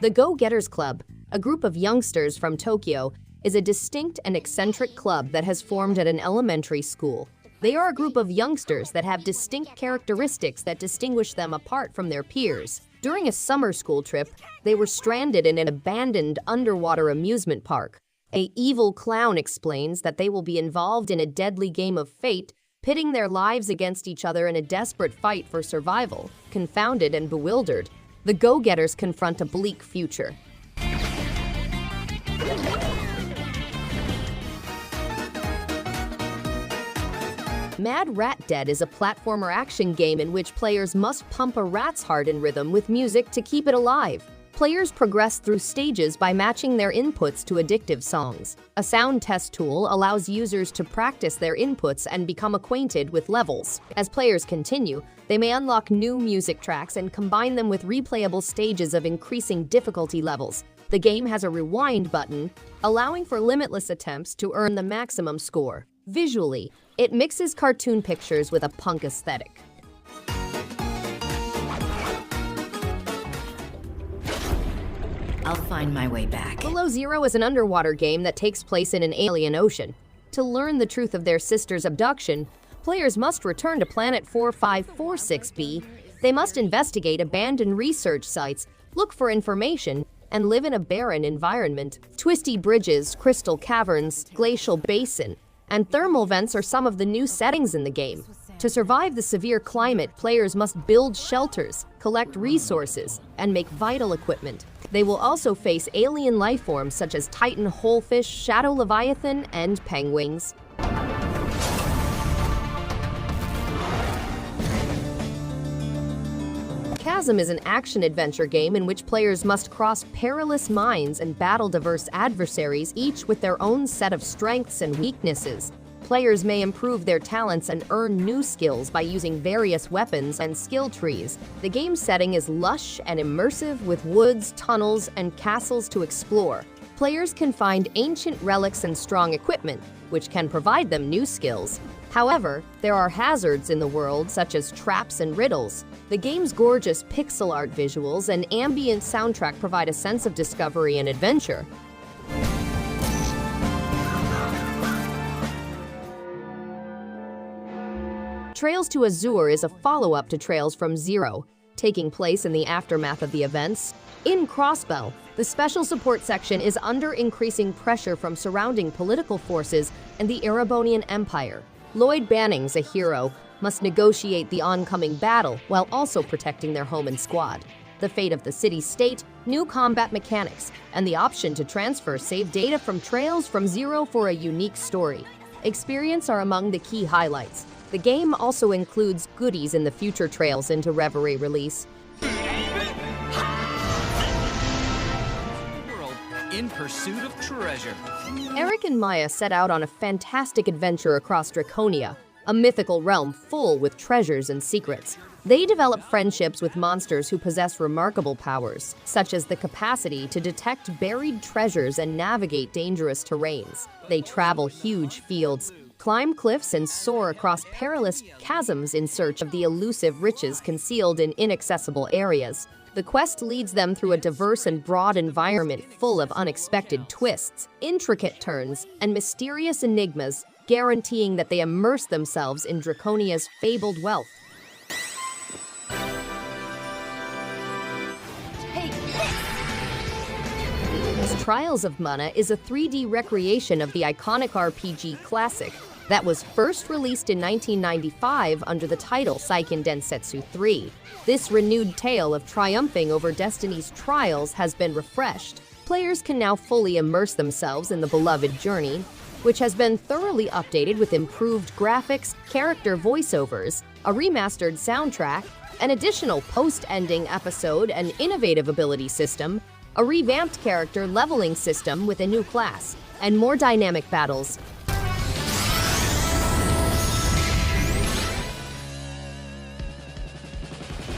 The Go-Getters Club, a group of youngsters from Tokyo, is a distinct and eccentric club that has formed at an elementary school. They are a group of youngsters that have distinct characteristics that distinguish them apart from their peers. During a summer school trip, they were stranded in an abandoned underwater amusement park. An evil clown explains that they will be involved in a deadly game of fate, pitting their lives against each other in a desperate fight for survival. Confounded and bewildered, the go-getters confront a bleak future. Mad Rat Dead is a platformer action game in which players must pump a rat's heart in rhythm with music to keep it alive. Players progress through stages by matching their inputs to addictive songs. A sound test tool allows users to practice their inputs and become acquainted with levels. As players continue, they may unlock new music tracks and combine them with replayable stages of increasing difficulty levels. The game has a rewind button, allowing for limitless attempts to earn the maximum score. Visually, it mixes cartoon pictures with a punk aesthetic. I'll find my way back. Below Zero is an underwater game that takes place in an alien ocean. To learn the truth of their sister's abduction, players must return to Planet 4546b. They must investigate abandoned research sites, look for information, and live in a barren environment. Twisty bridges, crystal caverns, glacial basin, and thermal vents are some of the new settings in the game. To survive the severe climate, players must build shelters, collect resources, and make vital equipment. They will also face alien lifeforms such as Titan holefish, shadow leviathan, and penguins. CHASM is an action-adventure game in which players must cross perilous mines and battle diverse adversaries, each with their own set of strengths and weaknesses. Players may improve their talents and earn new skills by using various weapons and skill trees. The game's setting is lush and immersive with woods, tunnels, and castles to explore. Players can find ancient relics and strong equipment, which can provide them new skills. However, there are hazards in the world such as traps and riddles. The game's gorgeous pixel art visuals and ambient soundtrack provide a sense of discovery and adventure. Trails to Azure is a follow-up to Trails from Zero, taking place in the aftermath of the events. In Crossbell, the special support section is under increasing pressure from surrounding political forces and the Erebonian Empire. Lloyd Bannings, a hero, must negotiate the oncoming battle while also protecting their home and squad. The fate of the city-state, new combat mechanics, and the option to transfer save data from Trails from Zero for a unique story experience are among the key highlights. The game also includes goodies in the future Trails into Reverie release. World in pursuit of treasure. Eric and Maya set out on a fantastic adventure across Draconia, a mythical realm full with treasures and secrets. They develop friendships with monsters who possess remarkable powers, such as the capacity to detect buried treasures and navigate dangerous terrains. They travel huge fields, climb cliffs, and soar across perilous chasms in search of the elusive riches concealed in inaccessible areas. The quest leads them through a diverse and broad environment full of unexpected twists, intricate turns, and mysterious enigmas, guaranteeing that they immerse themselves in Draconia's fabled wealth. Trials of Mana is a 3D recreation of the iconic RPG classic that was first released in 1995 under the title Seiken Densetsu 3. This renewed tale of triumphing over Destiny's trials has been refreshed. Players can now fully immerse themselves in the beloved journey, which has been thoroughly updated with improved graphics, character voiceovers, a remastered soundtrack, an additional post-ending episode, an innovative ability system, a revamped character leveling system with a new class, and more dynamic battles.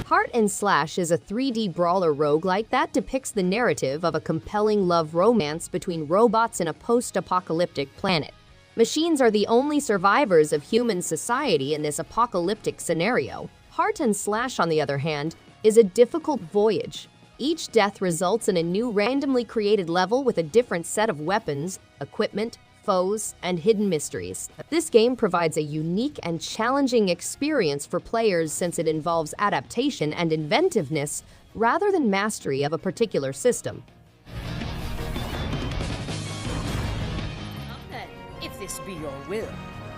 Heart and Slash is a 3D brawler roguelike that depicts the narrative of a compelling love romance between robots in a post-apocalyptic planet. Machines are the only survivors of human society in this apocalyptic scenario. Heart and Slash, on the other hand, is a difficult voyage. Each death results in a new randomly created level with a different set of weapons, equipment, foes, and hidden mysteries. This game provides a unique and challenging experience for players since it involves adaptation and inventiveness rather than mastery of a particular system. If this be your will.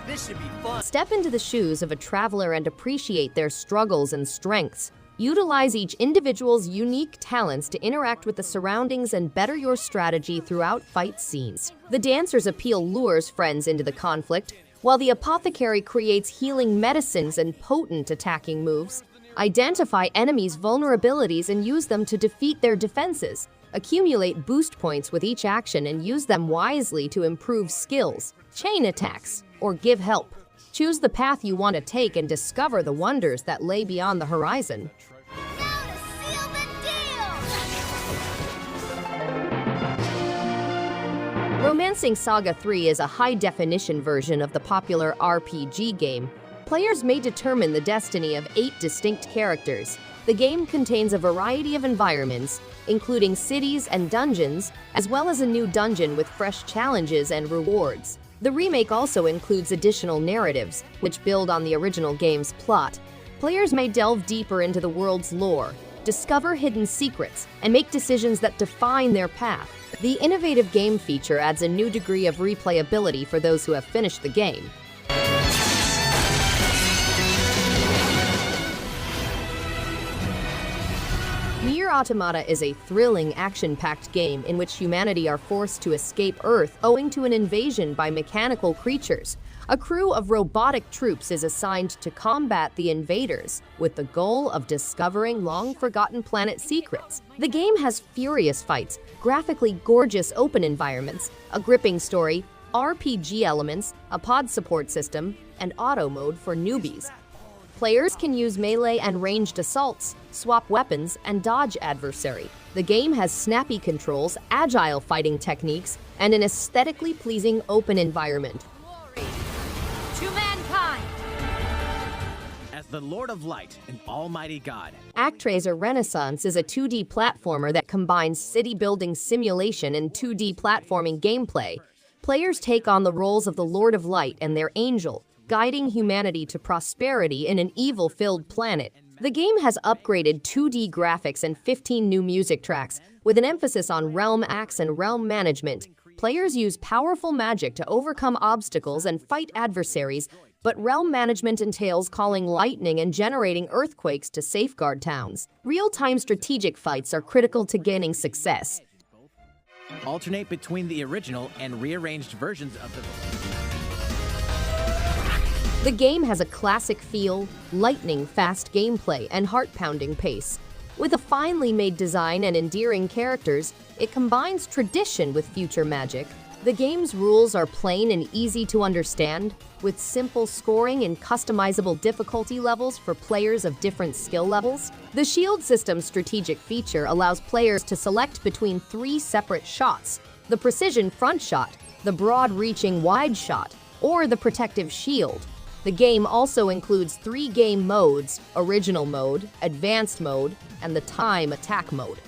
This should be fun. Step into the shoes of a traveler and appreciate their struggles and strengths. Utilize each individual's unique talents to interact with the surroundings and better your strategy throughout fight scenes. The dancer's appeal lures friends into the conflict, while the apothecary creates healing medicines and potent attacking moves. Identify enemies' vulnerabilities and use them to defeat their defenses. Accumulate boost points with each action and use them wisely to improve skills, chain attacks, or give help. Choose the path you want to take and discover the wonders that lay beyond the horizon. Now to seal the deal! Romancing Saga 3 is a high-definition version of the popular RPG game. Players may determine the destiny of 8 distinct characters. The game contains a variety of environments, including cities and dungeons, as well as a new dungeon with fresh challenges and rewards. The remake also includes additional narratives, which build on the original game's plot. Players may delve deeper into the world's lore, discover hidden secrets, and make decisions that define their path. The innovative game feature adds a new degree of replayability for those who have finished the game. NieR Automata is a thrilling, action-packed game in which humanity are forced to escape Earth owing to an invasion by mechanical creatures. A crew of robotic troops is assigned to combat the invaders, with the goal of discovering long-forgotten planet secrets. The game has furious fights, graphically gorgeous open environments, a gripping story, RPG elements, a pod support system, and auto mode for newbies. Players can use melee and ranged assaults, swap weapons, and dodge adversary. The game has snappy controls, agile fighting techniques, and an aesthetically pleasing open environment. Glory to mankind! As the Lord of Light and Almighty God. Actraiser Renaissance is a 2D platformer that combines city-building simulation and 2D platforming gameplay. Players take on the roles of the Lord of Light and their angel, guiding humanity to prosperity in an evil-filled planet. The game has upgraded 2D graphics and 15 new music tracks, with an emphasis on realm acts and realm management. Players use powerful magic to overcome obstacles and fight adversaries, but realm management entails calling lightning and generating earthquakes to safeguard towns. Real-time strategic fights are critical to gaining success. Alternate between the original and rearranged versions of the... The game has a classic feel, lightning-fast gameplay, and heart-pounding pace. With a finely made design and endearing characters, it combines tradition with future magic. The game's rules are plain and easy to understand, with simple scoring and customizable difficulty levels for players of different skill levels. The shield system's strategic feature allows players to select between 3 separate shots: the precision front shot, the broad-reaching wide shot, or the protective shield. The game also includes 3 game modes: Original Mode, Advanced Mode, and the Time Attack Mode.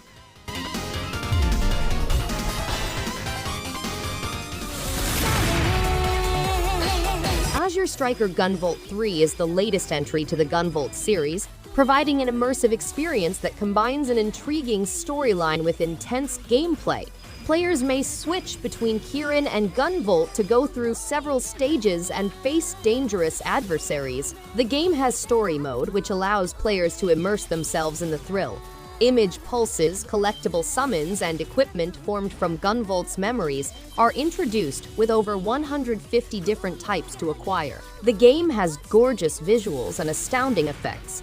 Azure Striker GUNVOLT 3 is the latest entry to the GUNVOLT series, providing an immersive experience that combines an intriguing storyline with intense gameplay. Players may switch between Kirin and GUNVOLT to go through several stages and face dangerous adversaries. The game has story mode, which allows players to immerse themselves in the thrill. Image pulses, collectible summons, and equipment formed from GUNVOLT's memories are introduced, with over 150 different types to acquire. The game has gorgeous visuals and astounding effects.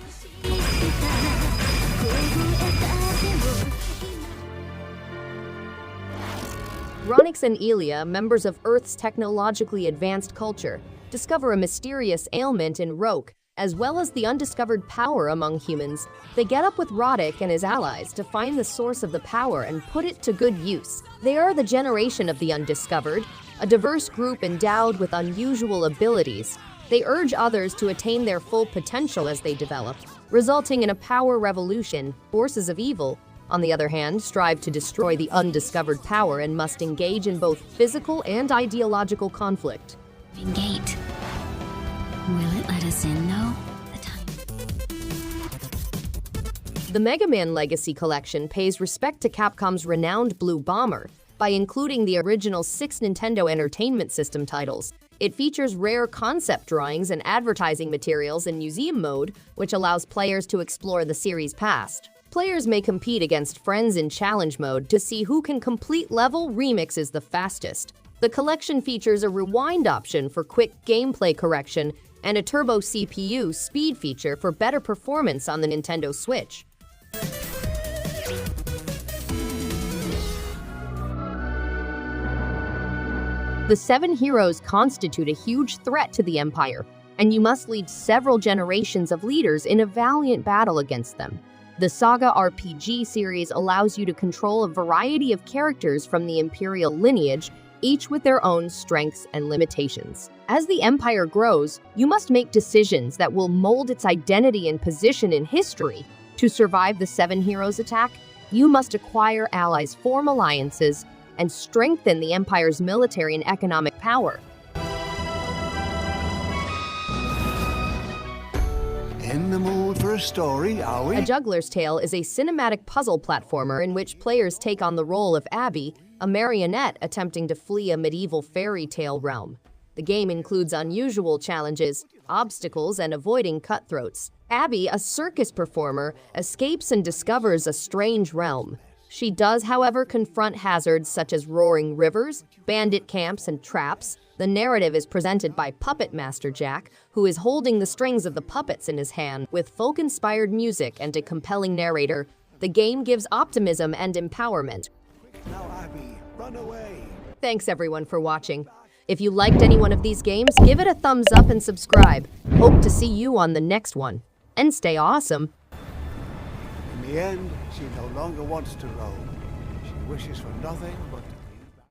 Ronix and Elia, members of Earth's technologically advanced culture, discover a mysterious ailment in Roke, as well as the undiscovered power among humans. They get up with Roddick and his allies to find the source of the power and put it to good use. They are the generation of the undiscovered, a diverse group endowed with unusual abilities. They urge others to attain their full potential as they develop, resulting in a power revolution, forces of evil, on the other hand, strive to destroy the undiscovered power and must engage in both physical and ideological conflict. Gate. Will it let us in, though? The Mega Man Legacy Collection pays respect to Capcom's renowned Blue Bomber by including the original 6 Nintendo Entertainment System titles. It features rare concept drawings and advertising materials in museum mode, which allows players to explore the series' past. Players may compete against friends in challenge mode to see who can complete level remixes the fastest. The collection features a rewind option for quick gameplay correction and a turbo CPU speed feature for better performance on the Nintendo Switch. The 7 heroes constitute a huge threat to the Empire, and you must lead several generations of leaders in a valiant battle against them. The SaGa RPG series allows you to control a variety of characters from the Imperial lineage, each with their own strengths and limitations. As the Empire grows, you must make decisions that will mold its identity and position in history. To survive the 7 heroes attack, you must acquire allies, form alliances, and strengthen the Empire's military and economic power. In the mood for a story, are we? A Juggler's Tale is a cinematic puzzle platformer in which players take on the role of Abby, a marionette attempting to flee a medieval fairy tale realm. The game includes unusual challenges, obstacles, and avoiding cutthroats. Abby, a circus performer, escapes and discovers a strange realm. She does, however, confront hazards such as roaring rivers, bandit camps, and traps. The narrative is presented by Puppet Master Jack, who is holding the strings of the puppets in his hand. With folk-inspired music and a compelling narrator, the game gives optimism and empowerment. Now, Abby, run away. Thanks everyone for watching. If you liked any one of these games, give it a thumbs up and subscribe. Hope to see you on the next one. And stay awesome. In the end, she no longer wants to roam. She wishes for nothing but